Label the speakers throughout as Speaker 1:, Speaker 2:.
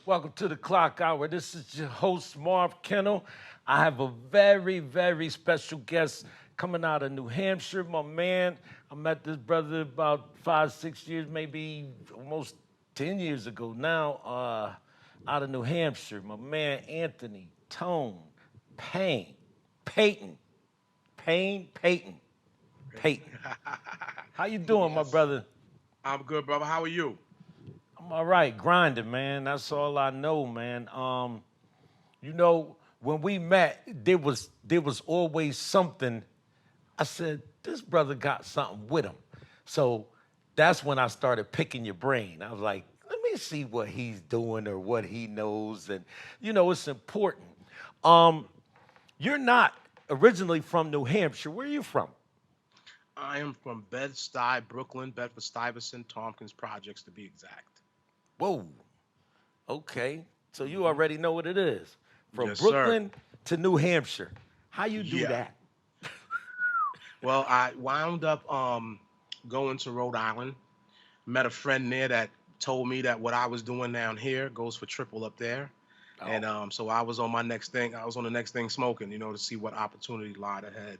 Speaker 1: Welcome to the Clock Hour. This is your host, Marv Kennel. I have a very, very special guest coming out of New Hampshire, my man. I met this brother about 5, 6 years, maybe almost 10 years ago now, out of New Hampshire. My man, Anthony Tone Payne. Payton. Payton. Payton. How you doing, my
Speaker 2: Yes.
Speaker 1: brother?
Speaker 2: I'm good, brother. How are you?
Speaker 1: I'm all right, grinding, man. That's all I know, man. When we met, there was always something. I said, this brother got something with him. So that's when I started picking your brain. I was like, let me see what he's doing or what he knows. And it's important. Um, you're not originally from New Hampshire. Where are you from?
Speaker 2: I am from Bed-Stuy, Brooklyn, Bedford-Stuyvesant, Tompkins Projects to be exact.
Speaker 1: Whoa. Okay. So you
Speaker 2: Hmm.
Speaker 1: already know what it is. From
Speaker 2: Yes, sir.
Speaker 1: Brooklyn to New Hampshire. How you do
Speaker 2: Yeah.
Speaker 1: that?
Speaker 2: Well, I wound up going to Rhode Island. Met a friend there that told me that what I was doing down here goes for triple up there. And
Speaker 1: Oh,
Speaker 2: so I was on my next thing. I was on the next thing smoking, to see what opportunity lied ahead.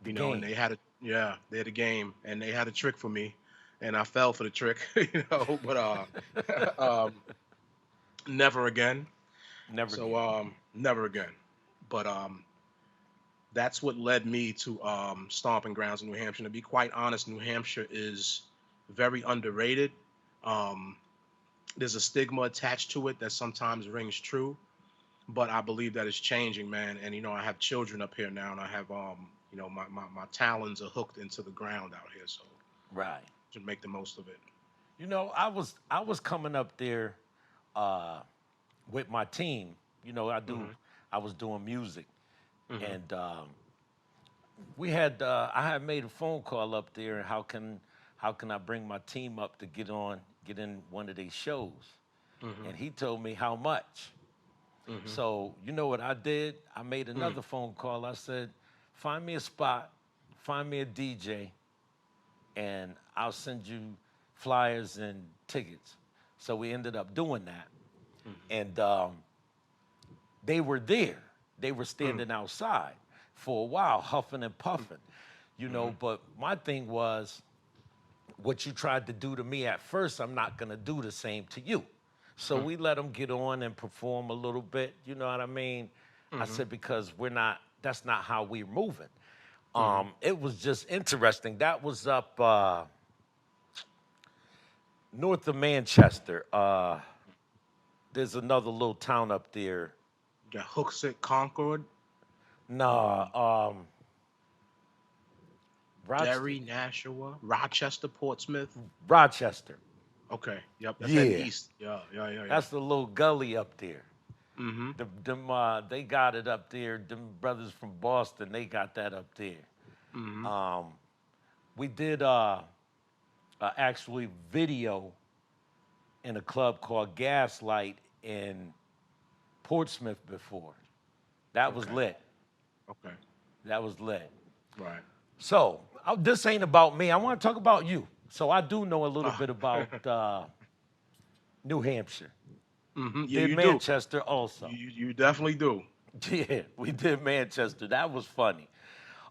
Speaker 1: the
Speaker 2: And
Speaker 1: game.
Speaker 2: they had a game and they had a trick for me, and I fell for the trick, but never again.
Speaker 1: Never
Speaker 2: So
Speaker 1: again.
Speaker 2: never again. But that's what led me to stomping grounds in New Hampshire. To be quite honest, New Hampshire is very underrated. Um, there's a stigma attached to it that sometimes rings true, but I believe that it's changing, man. And I have children up here now, and I have my talons are hooked into the ground out here, so
Speaker 1: Right.
Speaker 2: should make the most of it.
Speaker 1: I was coming up there uh, with my team.
Speaker 2: Hmm.
Speaker 1: I was doing music,
Speaker 2: Hmm.
Speaker 1: and I had made a phone call up there. And how can I bring my team up to get in one of these shows?
Speaker 2: Hmm.
Speaker 1: And he told me how much.
Speaker 2: Hmm.
Speaker 1: So you know what I did? I made
Speaker 2: Mm.
Speaker 1: another phone call. I said, find me a spot, find me a DJ, and I'll send you flyers and tickets. So we ended up doing that.
Speaker 2: Hmm.
Speaker 1: And they were there. They were
Speaker 2: Mm.
Speaker 1: standing outside for a while, huffing and
Speaker 2: Mm.
Speaker 1: puffing,
Speaker 2: Hmm.
Speaker 1: But my thing was, what you tried to do to me at first, I'm not going to do the same to you. So
Speaker 2: Mm.
Speaker 1: we let them get on and perform a little bit. You know what I mean? I
Speaker 2: Hmm.
Speaker 1: said, because that's not how we're moving.
Speaker 2: Hmm.
Speaker 1: It was just interesting. That was up north of Manchester. There's another little town up there.
Speaker 2: Got Hooksett, Concord,
Speaker 1: Nah,
Speaker 2: um,
Speaker 1: Rochester,
Speaker 2: Derry, Nashua, Rochester, Portsmouth.
Speaker 1: Rochester.
Speaker 2: Okay, yep, that's heading
Speaker 1: Yeah,
Speaker 2: east. Yeah, yeah, yeah, yeah.
Speaker 1: that's the little gully up there.
Speaker 2: Hmm.
Speaker 1: They got it up there. Them brothers from Boston, they got that up there.
Speaker 2: Hmm.
Speaker 1: Um, we did actually video in a club called Gaslight in Portsmouth before. That was
Speaker 2: Okay,
Speaker 1: lit.
Speaker 2: okay,
Speaker 1: That was lit.
Speaker 2: right.
Speaker 1: So this ain't about me. I want to talk about you. So I do know a little
Speaker 2: Ah.
Speaker 1: bit about New Hampshire.
Speaker 2: Yeah,
Speaker 1: Did
Speaker 2: you do.
Speaker 1: Manchester also.
Speaker 2: You definitely do.
Speaker 1: Yeah, we did Manchester. That was funny.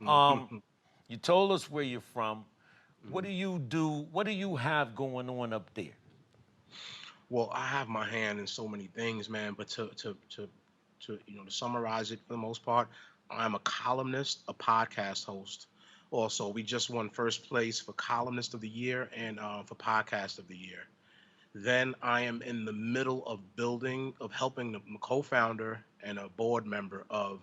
Speaker 1: Um,
Speaker 2: Hmm.
Speaker 1: you told us where you're from. What
Speaker 2: Hmm.
Speaker 1: do you do? What do you have going on up there?
Speaker 2: Well, I have my hand in so many things, man. But to summarize it for the most part, I'm a columnist, a podcast host. Also, we just won first place for columnist of the year and for podcast of the year. Then I am in the middle of helping the co-founder and a board member of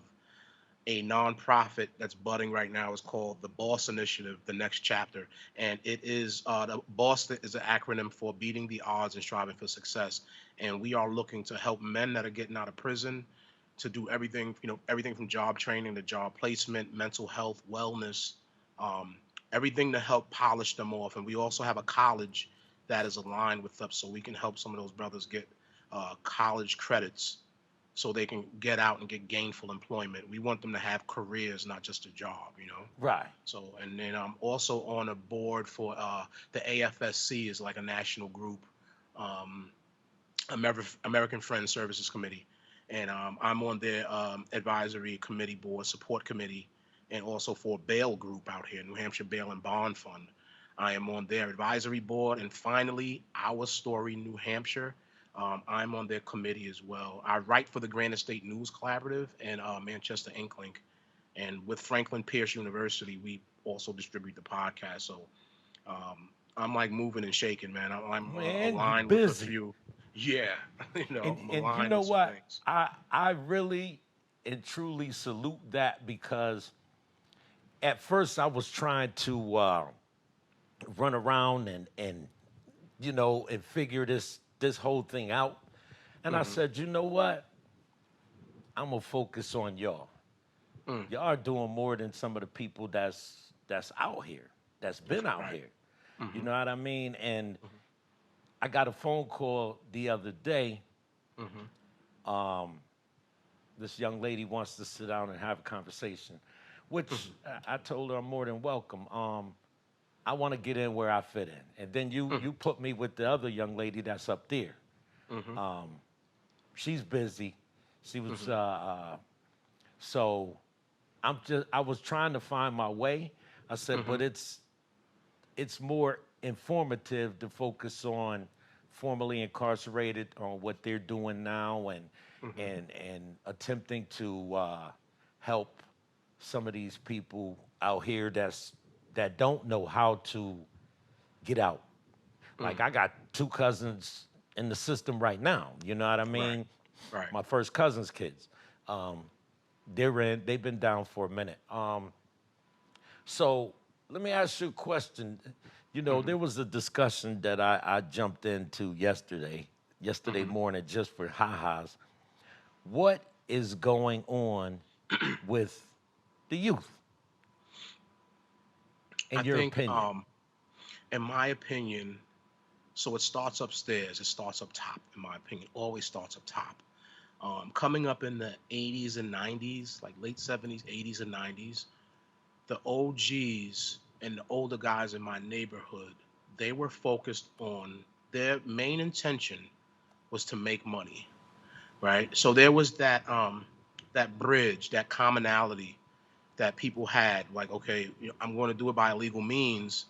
Speaker 2: a nonprofit that's budding right now. Is called the Boss Initiative, the next chapter, and it is the Boss is an acronym for beating the odds and striving for success. And we are looking to help men that are getting out of prison to do everything, everything from job training to job placement, mental health, wellness, um, everything to help polish them off. And we also have a college that is aligned with us, so we can help some of those brothers get college credits so they can get out and get gainful employment. We want them to have careers, not just a job.
Speaker 1: Right.
Speaker 2: So, and then I'm also on a board for the AFSC is like a national group. Um, American Friends Services Committee, and I'm on their advisory committee board, support committee, and also for Bail Group out here, New Hampshire Bail and Bond Fund. I am on their advisory board, and finally, Our Story New Hampshire. I'm on their committee as well. I write for the Granite State News Collaborative and Manchester Inklink, and with Franklin Pierce University, we also distribute the podcast. So I'm like moving and shaking, man. I'm
Speaker 1: Man, you
Speaker 2: aligned with a
Speaker 1: busy.
Speaker 2: few. Yeah, I'm
Speaker 1: And you
Speaker 2: aligned
Speaker 1: know
Speaker 2: with some
Speaker 1: what?
Speaker 2: things.
Speaker 1: I really and truly salute that because at first I was trying to run around and figure this whole thing out. And I
Speaker 2: Hmm.
Speaker 1: said, you know what? I'm gonna focus on y'all.
Speaker 2: Mm,
Speaker 1: Y'all are doing more than some of the people that's out here, that's
Speaker 2: that's
Speaker 1: been out
Speaker 2: right.
Speaker 1: here. You
Speaker 2: Hmm.
Speaker 1: know what I mean? And
Speaker 2: Hmm.
Speaker 1: I got a phone call the other day.
Speaker 2: Hmm.
Speaker 1: Um, this young lady wants to sit down and have a conversation, which
Speaker 2: Hmm.
Speaker 1: I told her I'm more than welcome. I want to get in where I fit in, and then you
Speaker 2: Hmm.
Speaker 1: you put me with the other young lady that's up there.
Speaker 2: Hmm.
Speaker 1: Um, she's busy. She was
Speaker 2: Hmm.
Speaker 1: so I was trying to find my way. I said,
Speaker 2: Hmm.
Speaker 1: but it's more informative to focus on formerly incarcerated on what they're doing now
Speaker 2: Hmm.
Speaker 1: and attempting to help some of these people out here that don't know how to get out.
Speaker 2: Mm.
Speaker 1: Like I got two cousins in the system right now. You know what I
Speaker 2: Right.
Speaker 1: mean?
Speaker 2: Right.
Speaker 1: My first cousin's kids. Um, they've been down for a minute. So let me ask you a question. You know,
Speaker 2: Hmm.
Speaker 1: there was a discussion that I jumped into yesterday
Speaker 2: Hmm.
Speaker 1: morning, just for ha-has. What is going on with the youth,
Speaker 2: I
Speaker 1: in your
Speaker 2: think,
Speaker 1: opinion?
Speaker 2: in my opinion, so it starts upstairs. It starts up top. In my opinion, always starts up top. Coming up in the 80s and 90s, like late 70s, 80s, and 90s, the OGs and the older guys in my neighborhood, they were focused on their main intention was to make money, right? So there was that bridge, that commonality that people had, like, okay, I'm going to do it by illegal means.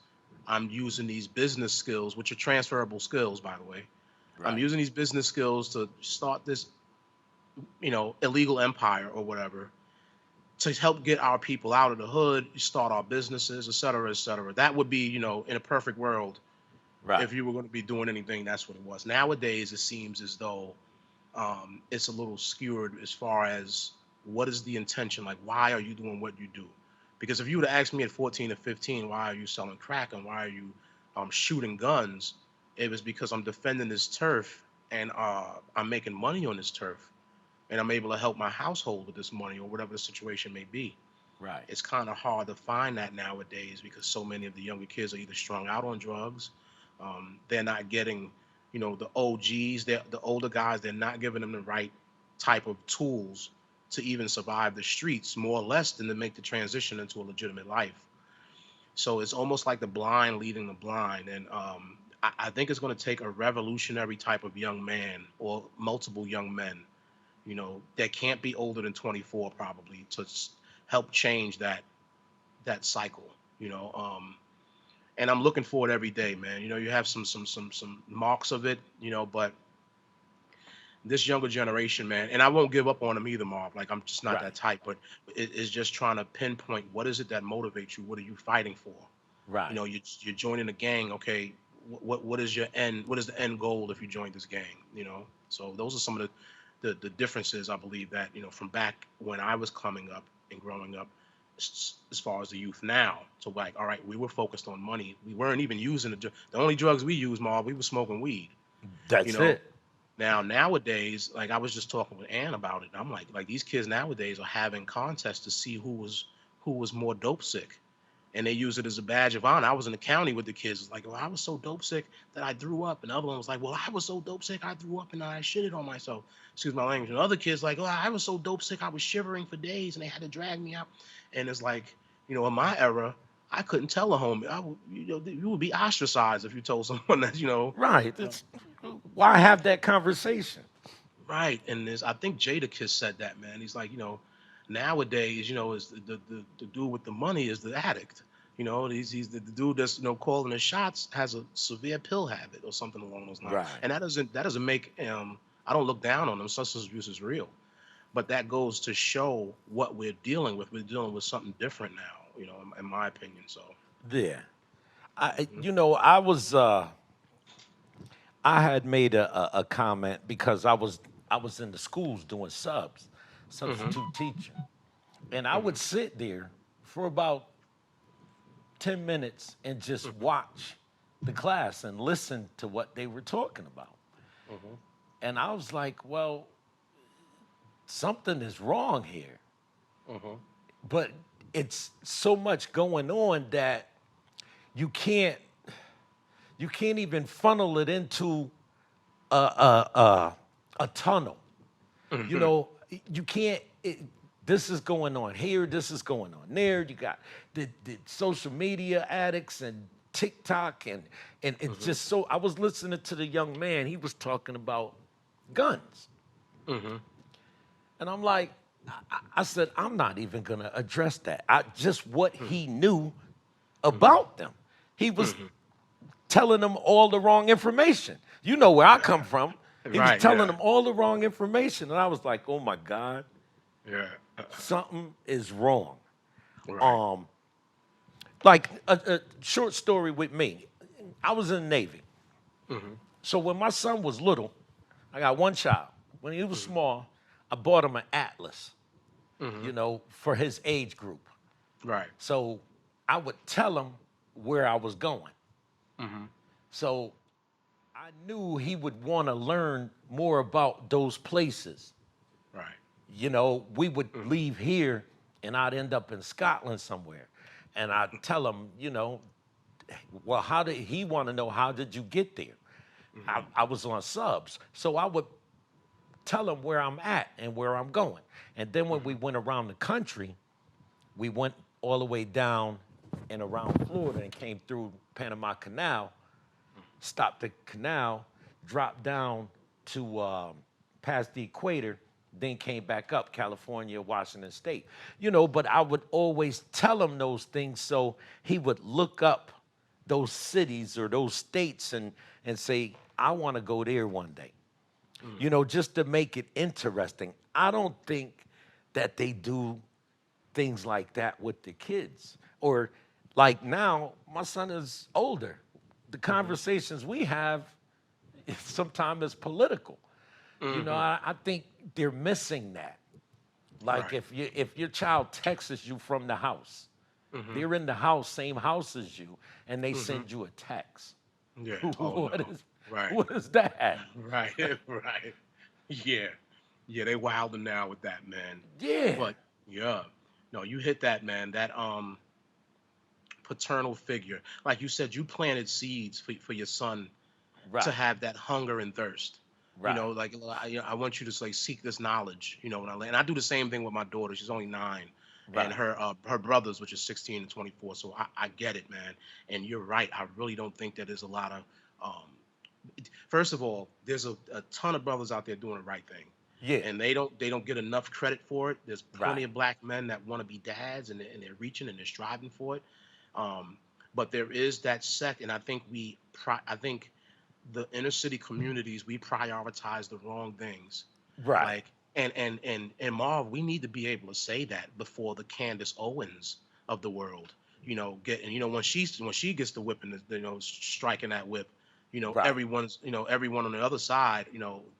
Speaker 2: I'm using these business skills, which are transferable skills, by the way. I'm
Speaker 1: Right,
Speaker 2: using these business skills to start this, illegal empire or whatever, to help get our people out of the hood, start our businesses, et cetera, et cetera. That would be, in a perfect world,
Speaker 1: right,
Speaker 2: if you were going to be doing anything, that's what it was. Nowadays, it seems as though it's a little skewered as far as what is the intention? Like, why are you doing what you do? Because if you would have asked me at 14 or 15, why are you selling crack and why are you shooting guns? It was because I'm defending this turf and I'm making money on this turf and I'm able to help my household with this money or whatever the situation may be.
Speaker 1: right.
Speaker 2: It's kind of hard to find that nowadays because so many of the younger kids are either strung out on drugs, they're not getting, the OGs, the older guys, they're not giving them the right type of tools to even survive the streets, more or less than to make the transition into a legitimate life. So it's almost like the blind leading the blind, and I think it's going to take a revolutionary type of young man or multiple young men, that can't be older than 24 probably to help change that cycle. You know, and I'm looking for it every day, man. You have some marks of it, but this younger generation, man, and I won't give up on them either, Marv. Like I'm just not
Speaker 1: Right,
Speaker 2: that type, but it is just trying to pinpoint what is it that motivates you. What are you fighting for?
Speaker 1: right.
Speaker 2: You're joining a gang. Okay, what is your end? What is the end goal if you join this gang? So those are some of the differences I believe that from back when I was coming up and growing up, as far as the youth now. So like, all right, we were focused on money. We weren't even using the only drugs we used, Marv. We were smoking weed. You
Speaker 1: That's
Speaker 2: know.
Speaker 1: it.
Speaker 2: Now nowadays, like I was just talking with Ann about it. I'm like these kids nowadays are having contests to see who was more dope sick, and they use it as a badge of honor. I was in the county with the kids. It's like, well, I was so dope sick that I threw up, and the other one was like, well, I was so dope sick I threw up and I shitted on myself. Excuse my language. And other kids like, oh, I was so dope sick I was shivering for days, and they had to drag me out. And it's like, in my era, I couldn't tell a homie. You would be ostracized if you told someone that.
Speaker 1: Right.
Speaker 2: Uh,
Speaker 1: Why have that conversation?
Speaker 2: Right, and there's I think Jadakiss said that, man. He's like, nowadays, is the dude with the money is the addict. He's the dude that's calling the shots has a severe pill habit or something along those lines.
Speaker 1: Right.
Speaker 2: And that doesn't make I don't look down on them. Substance abuse is real, but that goes to show what we're dealing with. We're dealing with something different now, in my opinion. So,
Speaker 1: Yeah.
Speaker 2: mhm,
Speaker 1: I was I had made a comment because I was in the schools doing
Speaker 2: mhm,
Speaker 1: substitute teaching. And I would
Speaker 2: mhm,
Speaker 1: sit there for about 10 minutes and just
Speaker 2: mhm,
Speaker 1: watch the class and listen to what they were talking about.
Speaker 2: mhm,
Speaker 1: And I was like, well, something is wrong here.
Speaker 2: mhm.
Speaker 1: But it's so much going on that you can't you can't even funnel it into a tunnel. You
Speaker 2: Mhm.
Speaker 1: know, you can't. This is going on here. This is going on there. You got the social media addicts and TikTok and it's
Speaker 2: Mhm.
Speaker 1: just so. I was listening to the young man. He was talking about guns,
Speaker 2: Mhm.
Speaker 1: and I'm like, I said, I'm not even gonna address that. I just what
Speaker 2: Mhm.
Speaker 1: he knew
Speaker 2: Mhm.
Speaker 1: about them. He was
Speaker 2: Mhm.
Speaker 1: telling them all the wrong information. You know where I come
Speaker 2: Yeah.
Speaker 1: from. He was
Speaker 2: Right.
Speaker 1: telling
Speaker 2: Yeah.
Speaker 1: them all the wrong information, and I was like, oh my God,
Speaker 2: Yeah.
Speaker 1: something is wrong.
Speaker 2: Right.
Speaker 1: Um, like a short story with me. I was in the Navy.
Speaker 2: Mhm.
Speaker 1: So when my son was little, I got one child. When he was
Speaker 2: Mhm.
Speaker 1: small, I bought him an atlas,
Speaker 2: Mhm.
Speaker 1: for his age group.
Speaker 2: Right.
Speaker 1: So I would tell him where I was going.
Speaker 2: Mhm.
Speaker 1: So I knew he would want to learn more about those places.
Speaker 2: Right.
Speaker 1: We would
Speaker 2: Mhm.
Speaker 1: leave here and I'd end up in Scotland somewhere. And I'd tell him, well, how did he want to know how did you get there? I,
Speaker 2: Mhm.
Speaker 1: I was on subs. So I would tell him where I'm at and where I'm going. And then when we
Speaker 2: Mhm.
Speaker 1: went around the country, we went all the way down and around Florida and came through Panama Canal, stopped the canal, dropped down to past the equator, then came back up California, Washington State. But I would always tell him those things so he would look up those cities or those states and say, I want to go there one day.
Speaker 2: Mhm.
Speaker 1: Just to make it interesting. I don't think that they do things like that with the kids. Or like now, my son is older. The
Speaker 2: Mhm.
Speaker 1: conversations we have sometimes is political.
Speaker 2: Mhm.
Speaker 1: I think they're missing that. Like
Speaker 2: Right.
Speaker 1: if your child texts you from the house,
Speaker 2: Mhm.
Speaker 1: they're in the house, same house as you, and they
Speaker 2: Mhm.
Speaker 1: send you a text.
Speaker 2: Yeah. Oh
Speaker 1: what
Speaker 2: no.
Speaker 1: is
Speaker 2: Right.
Speaker 1: what is that?
Speaker 2: Right. Right. Yeah. Yeah. They wilding now with that, man.
Speaker 1: Yeah,
Speaker 2: But yeah. No, you hit that, man. That paternal figure. Like you said, you planted seeds for your son to
Speaker 1: right,
Speaker 2: have that hunger and thirst.
Speaker 1: right,
Speaker 2: Like I want you to like seek this knowledge. And I do the same thing with my daughter. She's only 9, and
Speaker 1: right,
Speaker 2: her brothers, which is 16 and 24. So I get it, man. And you're right. I really don't think that there's a lot of. First of all, there's a ton of brothers out there doing the right thing,
Speaker 1: yeah,
Speaker 2: and they don't get enough credit for it. There's plenty
Speaker 1: right,
Speaker 2: of black men that want to be dads, and they're reaching and they're striving for it. Um, but there is that sect, and I think I think the inner city communities we prioritize the wrong things.
Speaker 1: right,
Speaker 2: Like and Marv, we need to be able to say that before the Candace Owens of the world, get and when she gets the whip and striking that whip,
Speaker 1: right,
Speaker 2: everyone on the other side,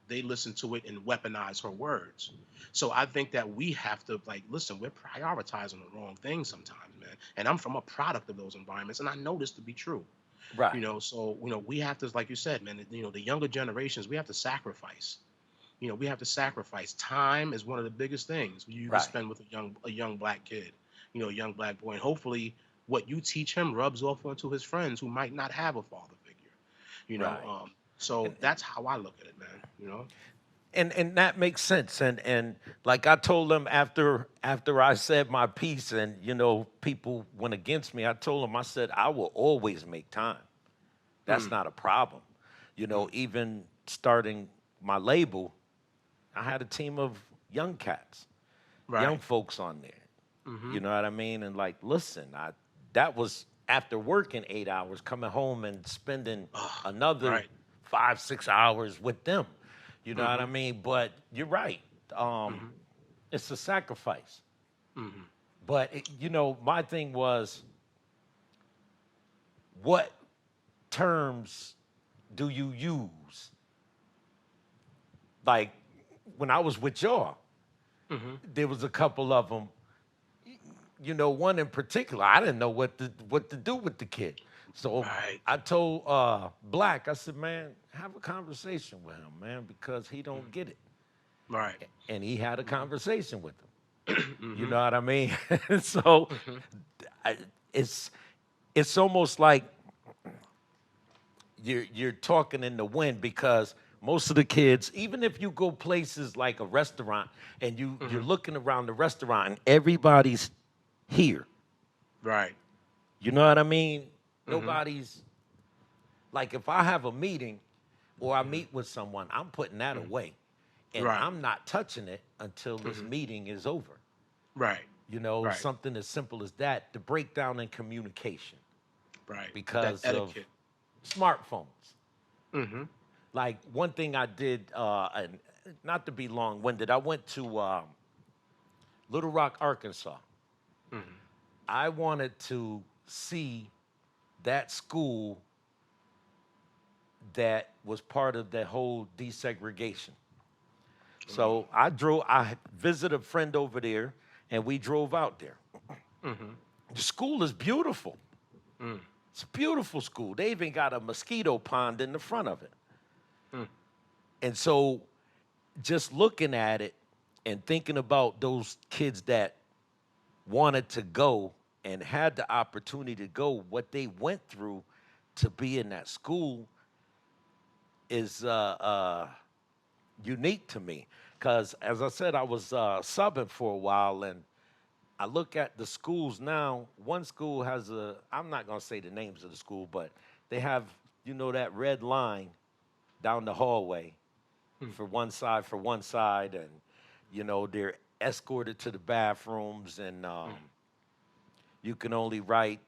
Speaker 2: they listen to it and weaponize her words. So I think that we have to like listen. We're prioritizing the wrong things sometimes, man. And I'm from a product of those environments, and I know this to be true.
Speaker 1: right,
Speaker 2: So we have to, like you said, man. The younger generations, we have to sacrifice. We have to sacrifice. Time is one of the biggest things you can
Speaker 1: right.
Speaker 2: spend with a young black kid, a young black boy, and hopefully what you teach him rubs off onto his friends who might not have a father figure. You know,
Speaker 1: Right.
Speaker 2: um, so
Speaker 1: And
Speaker 2: that's how I look at it, man.
Speaker 1: and that makes sense. And like I told them after I said my piece and people went against me, I told them I said I will always make time. That's
Speaker 2: Mm,
Speaker 1: not a problem. Even starting my label, I had a team of young cats, young
Speaker 2: Right.
Speaker 1: folks on there.
Speaker 2: Mm-hmm.
Speaker 1: You know what I mean? And like, listen, that was after working 8 hours, coming home and spending
Speaker 2: Oh,
Speaker 1: another
Speaker 2: right.
Speaker 1: 5, 6 hours with them. You know what I
Speaker 2: Mm-hmm.
Speaker 1: mean? But you're right. Um,
Speaker 2: Mm-hmm.
Speaker 1: it's a sacrifice.
Speaker 2: Mm-hmm.
Speaker 1: But my thing was, what terms do you use? Like when I was with y'all,
Speaker 2: Mm-hmm.
Speaker 1: there was a couple of them. One in particular, I didn't know what to do with the kid. So
Speaker 2: Right.
Speaker 1: I told Black, I said, man, have a conversation with him, man, because he don't get it.
Speaker 2: Right.
Speaker 1: And he had a conversation with him. You
Speaker 2: Mm-hmm.
Speaker 1: know what I mean? So
Speaker 2: Mm-hmm.
Speaker 1: I, it's it's almost like you're talking in the wind because most of the kids, even if you go places like a restaurant and you're
Speaker 2: Mm-hmm.
Speaker 1: looking around the restaurant and everybody's here.
Speaker 2: Right.
Speaker 1: You know what I mean?
Speaker 2: Mm-hmm.
Speaker 1: Nobody's like if I have a meeting or I
Speaker 2: Mm-hmm.
Speaker 1: meet with someone, I'm putting that
Speaker 2: Mm-hmm.
Speaker 1: away. And
Speaker 2: Right.
Speaker 1: I'm not touching it until this
Speaker 2: Mm-hmm.
Speaker 1: meeting is over.
Speaker 2: Right. Right.
Speaker 1: Something as simple as that, the breakdown in communication
Speaker 2: Right. That
Speaker 1: because of
Speaker 2: etiquette.
Speaker 1: smartphones.
Speaker 2: Mm-hmm.
Speaker 1: Like one thing I did, and not to be long-winded, I went to Little Rock, Arkansas.
Speaker 2: Mm-hmm.
Speaker 1: I wanted to see that school that was part of that whole desegregation.
Speaker 2: Mm.
Speaker 1: So I visited a friend over there, and we drove out there.
Speaker 2: Mm-hmm.
Speaker 1: The school is beautiful.
Speaker 2: Mm.
Speaker 1: It's a beautiful school. They even got a mosquito pond in the front of it.
Speaker 2: Mm.
Speaker 1: And so just looking at it and thinking about those kids that wanted to go and had the opportunity to go, what they went through to be in that school is unique to me. Because as I said, I was subbing for a while, and I look at the schools now. One school has I'm not going to say the names of the school, but they have, that red line down the hallway
Speaker 2: Mm.
Speaker 1: for one side, and, they're escorted to the bathrooms, and
Speaker 2: Mm.
Speaker 1: you can only write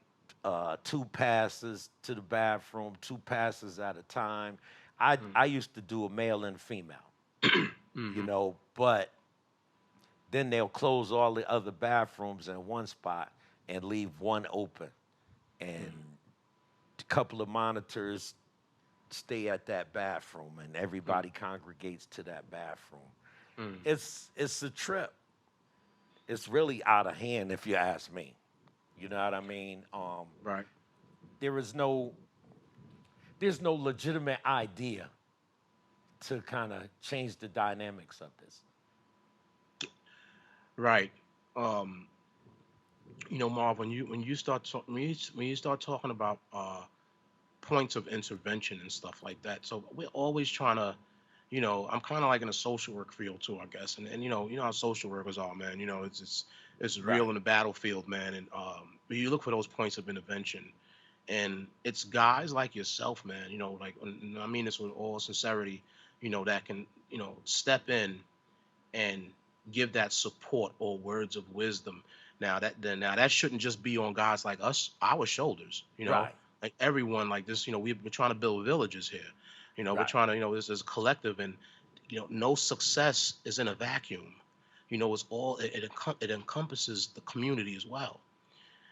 Speaker 1: two passes to the bathroom, two passes at a time. I used to do a male and female,
Speaker 2: Mm-hmm.
Speaker 1: but then they'll close all the other bathrooms in one spot and leave one open. And a couple of monitors stay at that bathroom and
Speaker 2: Mm.
Speaker 1: everybody congregates to that bathroom.
Speaker 2: Mm.
Speaker 1: It's a trip. It's really out of hand if you ask me. You know what I mean?
Speaker 2: Right.
Speaker 1: There is no there's no legitimate idea to kind of change the dynamics of this.
Speaker 2: Right. Um, Marv, when you start talking about points of intervention and stuff like that, so we're always trying to, I'm kind of like in a social work field too, I guess, and how social workers are, man. It's real
Speaker 1: Right.
Speaker 2: in the battlefield, man, and you look for those points of intervention, and it's guys like yourself, man. And I mean this with all sincerity, that can step in and give that support or words of wisdom. Now that shouldn't just be on guys like us, our shoulders.
Speaker 1: Right.
Speaker 2: Like everyone like this. We're trying to build villages here. We're
Speaker 1: Right.
Speaker 2: trying to this is a collective, and no success is in a vacuum. It's all it encompasses the community as well.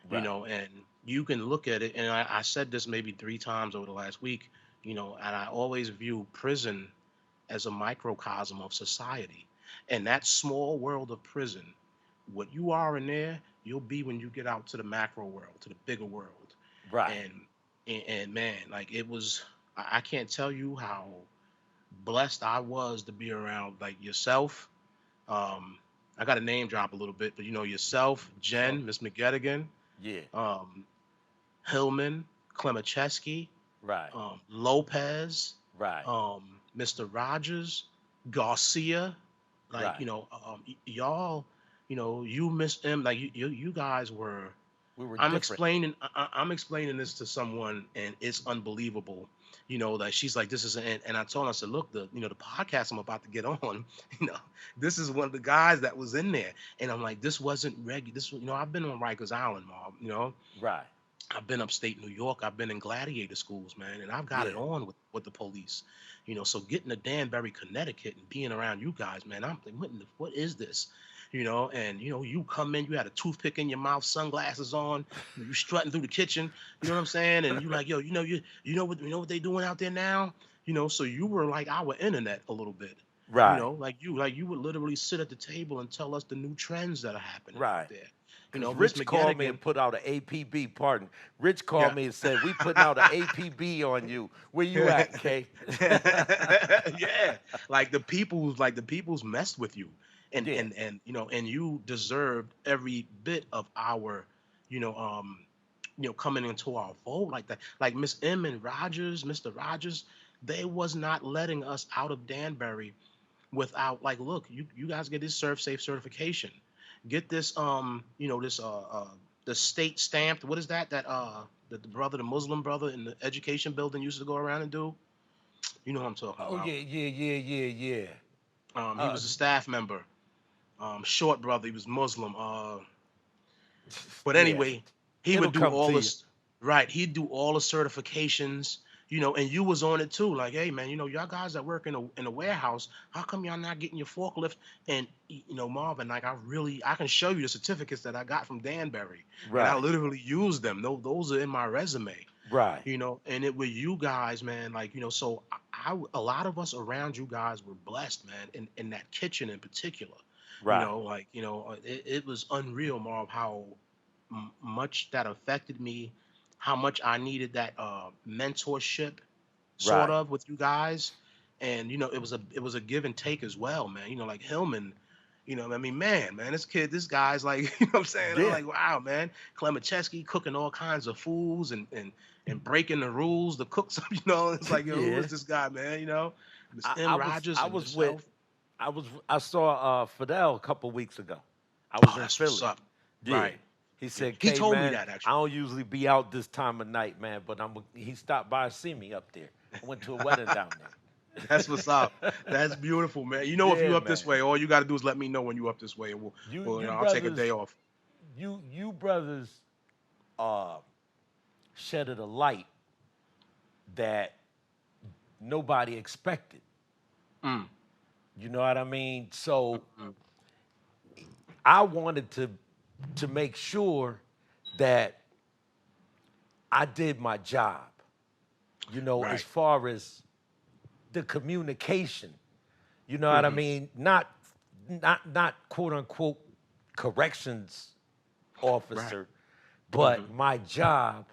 Speaker 1: Right.
Speaker 2: And you can look at it, and I said this maybe 3 times over the last week. And I always view prison as a microcosm of society. And that small world of prison, what you are in there, you'll be when you get out to the macro world, to the bigger world.
Speaker 1: Right.
Speaker 2: And and man, like it was, I can't tell you how blessed I was to be around like yourself. Um, I got to name drop a little bit, but yourself,
Speaker 1: Sure.
Speaker 2: Jen, Miss McGettigan,
Speaker 1: Yeah.
Speaker 2: um, Hillman, Klemacheski,
Speaker 1: Right.
Speaker 2: Lopez,
Speaker 1: Right.
Speaker 2: Mr. Rogers, Garcia, like
Speaker 1: Right.
Speaker 2: y'all, you Miss M, like you guys were.
Speaker 1: We were
Speaker 2: I'm
Speaker 1: different.
Speaker 2: explaining. I'm explaining this to someone, and it's unbelievable. Like she's like, this is, and I told her, I said, look, the podcast I'm about to get on, you know, this is one of the guys that was in there, and I'm like, this wasn't regular. This, I've been on Rikers Island, Mom.
Speaker 1: Right.
Speaker 2: I've been upstate New York. I've been in gladiator schools, man, and I've got
Speaker 1: Yeah.
Speaker 2: it on with the police. So getting to Danbury, Connecticut, and being around you guys, man, I'm like, what is this? And you come in, you had a toothpick in your mouth, sunglasses on, you strutting through the kitchen, you know what I'm saying? And you like, yo, you know what they doing out there now? So you were like our internet a little bit.
Speaker 1: Right.
Speaker 2: Like you would literally sit at the table and tell us the new trends that are happening out
Speaker 1: Right.
Speaker 2: there.
Speaker 1: Because
Speaker 2: Miss
Speaker 1: Rich called me
Speaker 2: McGettigan,
Speaker 1: and put out an APB. Pardon. Rich
Speaker 2: yeah.
Speaker 1: called me and said, "We putting out an APB on you. Where you at, K?"
Speaker 2: Yeah, like the people's messed with you, and
Speaker 1: Yeah.
Speaker 2: and and and you deserved every bit of our, you know, coming into our fold like that. Like Miss M and Rogers, Mr. Rogers, they was not letting us out of Danbury without, like, look, you guys get this serve safe certification, get this this the state stamped, what is that the brother, the Muslim brother in the education building used to go around and do. You know what I'm talking
Speaker 1: Oh
Speaker 2: about.
Speaker 1: yeah, yeah, yeah, yeah, yeah.
Speaker 2: He
Speaker 1: Uh,
Speaker 2: was a staff member. Short brother, he was Muslim. But
Speaker 1: yeah.
Speaker 2: anyway, he
Speaker 1: It'll
Speaker 2: would do
Speaker 1: come
Speaker 2: all
Speaker 1: to you.
Speaker 2: this, right? He'd do all the certifications, and you was on it too. Like, hey man, y'all guys that work in a warehouse, how come y'all not getting your forklift? And Marvin, like, I can show you the certificates that I got from Danbury, and I
Speaker 1: Right.
Speaker 2: literally use them. Those are in my resume.
Speaker 1: Right.
Speaker 2: And it with you guys, man, like, so a lot of us around you guys were blessed, man, in that kitchen in particular.
Speaker 1: Right.
Speaker 2: It was unreal, Marv, how much that affected me, how much I needed that mentorship, sort
Speaker 1: Right.
Speaker 2: of, with you guys. And it was a give and take as well, man. Like Hillman, I mean, man, this guy's like, what I'm saying? I'm
Speaker 1: Yeah.
Speaker 2: like, wow, man. Clemacheski cooking all kinds of foods and breaking the rules to cook some, it's like, yo, who
Speaker 1: Yeah.
Speaker 2: is this guy, man? Miss
Speaker 1: I,
Speaker 2: M.
Speaker 1: I was
Speaker 2: Rogers
Speaker 1: I
Speaker 2: and
Speaker 1: was with
Speaker 2: yourself.
Speaker 1: I saw Fidel a couple weeks ago. I was
Speaker 2: Oh,
Speaker 1: in
Speaker 2: that's what's
Speaker 1: Philly.
Speaker 2: up.
Speaker 1: Yeah.
Speaker 2: Right.
Speaker 1: He
Speaker 2: Yeah.
Speaker 1: said,
Speaker 2: He
Speaker 1: "K
Speaker 2: told me
Speaker 1: man,
Speaker 2: that,
Speaker 1: I
Speaker 2: actually.
Speaker 1: don't usually be out this time of night, man, but he stopped by and see me up there. I went to a wedding down
Speaker 2: That's what's up.
Speaker 1: there."
Speaker 2: That's beautiful, man. If you
Speaker 1: Yeah,
Speaker 2: up this
Speaker 1: man.
Speaker 2: way, all you got to do is let me know when you up this way, and
Speaker 1: You
Speaker 2: I'll take a day
Speaker 1: brothers,
Speaker 2: off.
Speaker 1: you brothers uh shedded a light that nobody expected.
Speaker 2: Mm,
Speaker 1: You know what I mean? So
Speaker 2: mm,
Speaker 1: I wanted to make sure that I did my job, as
Speaker 2: right.
Speaker 1: far as the communication. You know what I
Speaker 2: Hmm.
Speaker 1: mean? Not quote unquote corrections
Speaker 2: Right.
Speaker 1: officer,
Speaker 2: Hmm.
Speaker 1: but my job,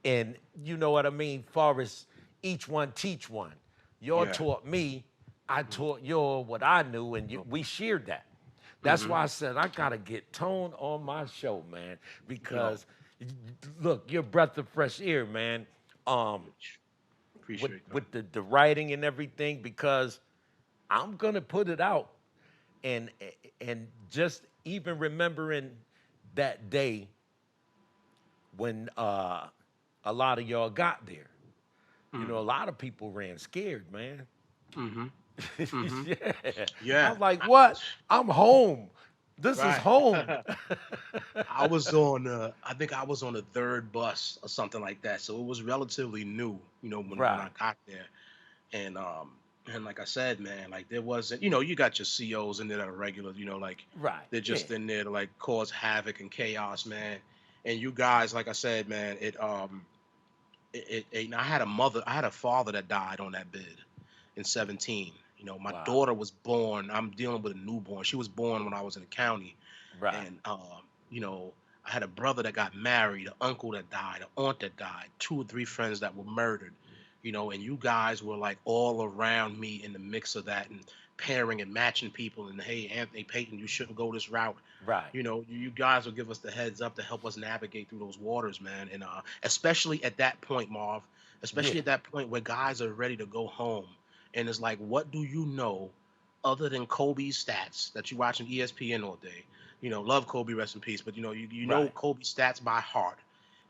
Speaker 1: and you know what I mean, far as each one teach one. Y'all
Speaker 2: Yeah.
Speaker 1: taught me, I taught y'all what I knew, and we shared that. That's
Speaker 2: Hmm.
Speaker 1: why I said I gotta get Tone on my show, man,
Speaker 2: Yo,
Speaker 1: because look, you're a breath of fresh air, man. Um, with
Speaker 2: appreciate that.
Speaker 1: with the writing and everything, because I'm gonna put it out, and and just even remembering that day when a lot of y'all got there. A
Speaker 2: Hmm.
Speaker 1: lot of people ran scared, man.
Speaker 2: Hmm. Hmm.
Speaker 1: Yeah.
Speaker 2: Yeah.
Speaker 1: I'm like, what? I'm home. This is
Speaker 2: Right.
Speaker 1: home.
Speaker 2: I think I was on the third bus or something like that. So it was relatively new, when I
Speaker 1: Right,
Speaker 2: got there. And like I said, man, like, there wasn't, you got your COs in there that are regular, like,
Speaker 1: right,
Speaker 2: they're
Speaker 1: yeah,
Speaker 2: just in there to, like, cause havoc and chaos, man. And you guys, like I said, man, I had a father that died on that bid in 17. My
Speaker 1: wow,
Speaker 2: daughter was born. I'm dealing with a newborn. She was born when I was in the county.
Speaker 1: right,
Speaker 2: And I had a brother that got married, an uncle that died, an aunt that died, two or three friends that were murdered. And you guys were, like, all around me in the mix of that, and pairing and matching people, and, hey, Anthony, Payton, you shouldn't go this route.
Speaker 1: right,
Speaker 2: You guys will give us the heads up to help us navigate through those waters, man. And especially at that point, Marv,
Speaker 1: yeah,
Speaker 2: especially at that point where guys are ready to go home, and it's like, what do you know other than Kobe's stats that you watch on ESPN all day? Love Kobe, rest in peace, but you know
Speaker 1: right,
Speaker 2: Kobe's stats by heart.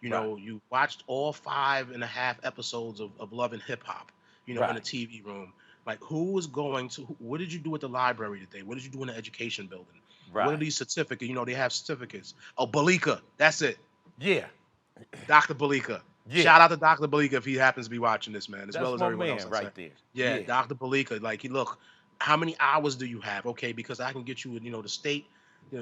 Speaker 2: You
Speaker 1: Right.
Speaker 2: know, you watched all 5.5 episodes of Love and Hip Hop, you know, in a
Speaker 1: Right.
Speaker 2: TV room. Like, who was going to, what did you do at the library today? What did you do in the education building? What are
Speaker 1: Right.
Speaker 2: these certificates? You know, they have certificates. Oh, Balika, that's it.
Speaker 1: Yeah.
Speaker 2: Dr. Balika.
Speaker 1: Yeah.
Speaker 2: Shout out to Dr. Balika if he happens to be watching this, man, as well
Speaker 1: That's
Speaker 2: as
Speaker 1: my
Speaker 2: everyone else
Speaker 1: man
Speaker 2: I say.
Speaker 1: right there.
Speaker 2: Yeah,
Speaker 1: Yeah.
Speaker 2: Dr. Balika. Like, look, how many hours do you have? Okay, because I can get you, you know, the state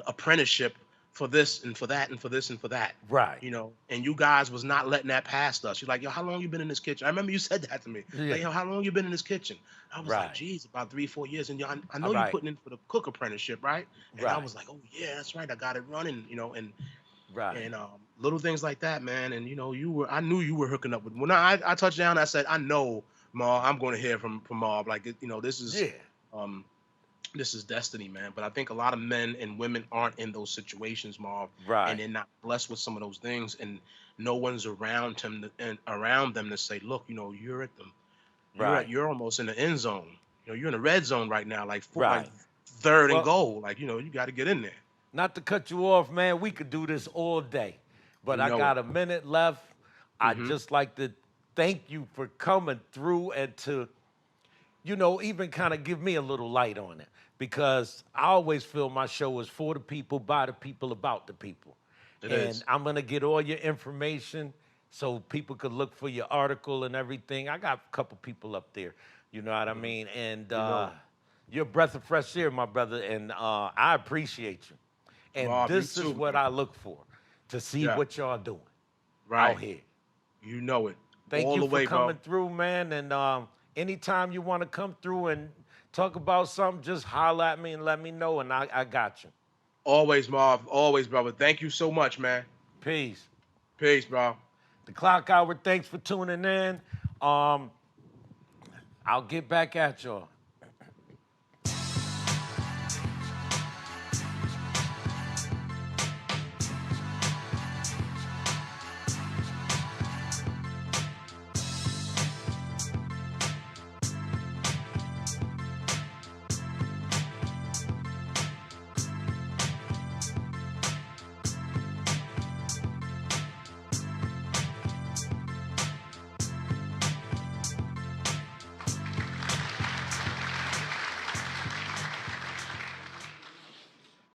Speaker 2: apprenticeship for this and for that and for this and for that.
Speaker 1: Right.
Speaker 2: You know, and you guys was not letting that past us. You're like, yo, how long you been in this kitchen? I remember you said that to me.
Speaker 1: Yeah.
Speaker 2: Like, yo, how long you been in this kitchen? I was like,
Speaker 1: Right.
Speaker 2: geez, about 3, 4 years. And yo, I
Speaker 1: All
Speaker 2: know you
Speaker 1: right.
Speaker 2: putting in for the cook apprenticeship, right? And I
Speaker 1: Right.
Speaker 2: was like, oh yeah, that's right. I got it running, you know,
Speaker 1: Right.
Speaker 2: and little things like that, man. And you know, I knew you were hooking up with. When I touched down, I said, I know, Ma, I'm going to hear from Mob. Like, you know,
Speaker 1: Yeah.
Speaker 2: um, this is destiny, man. But I think a lot of men and women aren't in those situations, Marv, and
Speaker 1: Right.
Speaker 2: they're not blessed with some of those things, and no one's around and around them to say, look, you know, you're at them,
Speaker 1: Right.
Speaker 2: you're almost in the end zone. You know, you're in the red zone right now, like
Speaker 1: Right.
Speaker 2: third and
Speaker 1: Well,
Speaker 2: goal. Like, you know, you got to get in there.
Speaker 1: not to cut you off, man. We could do this all day, but
Speaker 2: You
Speaker 1: I
Speaker 2: know it.
Speaker 1: got a minute left. I
Speaker 2: Hmm.
Speaker 1: just like to thank you for coming through and to, even kind of give me a little light on it because I always feel my show is for the people, by the people, about the people.
Speaker 2: It
Speaker 1: And
Speaker 2: is.
Speaker 1: I'm gonna get all your information so people could look for your article and everything. I got a couple people up there, you know what I
Speaker 2: Mhm.
Speaker 1: mean? And
Speaker 2: You know it.
Speaker 1: you're a breath of fresh air, my brother, and I appreciate you. And
Speaker 2: Marv, you
Speaker 1: this is
Speaker 2: too,
Speaker 1: what
Speaker 2: man.
Speaker 1: I look for to see
Speaker 2: Yeah,
Speaker 1: what y'all doing out
Speaker 2: right.
Speaker 1: here.
Speaker 2: You know it.
Speaker 1: Thank
Speaker 2: All
Speaker 1: you
Speaker 2: the
Speaker 1: for
Speaker 2: way, bro.
Speaker 1: coming through, man. And anytime you want to come through and talk about something, just holler at me and let me know, and I got you.
Speaker 2: Always, Marv. Always, brother. Thank you so much, man.
Speaker 1: Peace.
Speaker 2: Peace, bro.
Speaker 1: The Clock Hour, thanks for tuning in. I'll get back at y'all.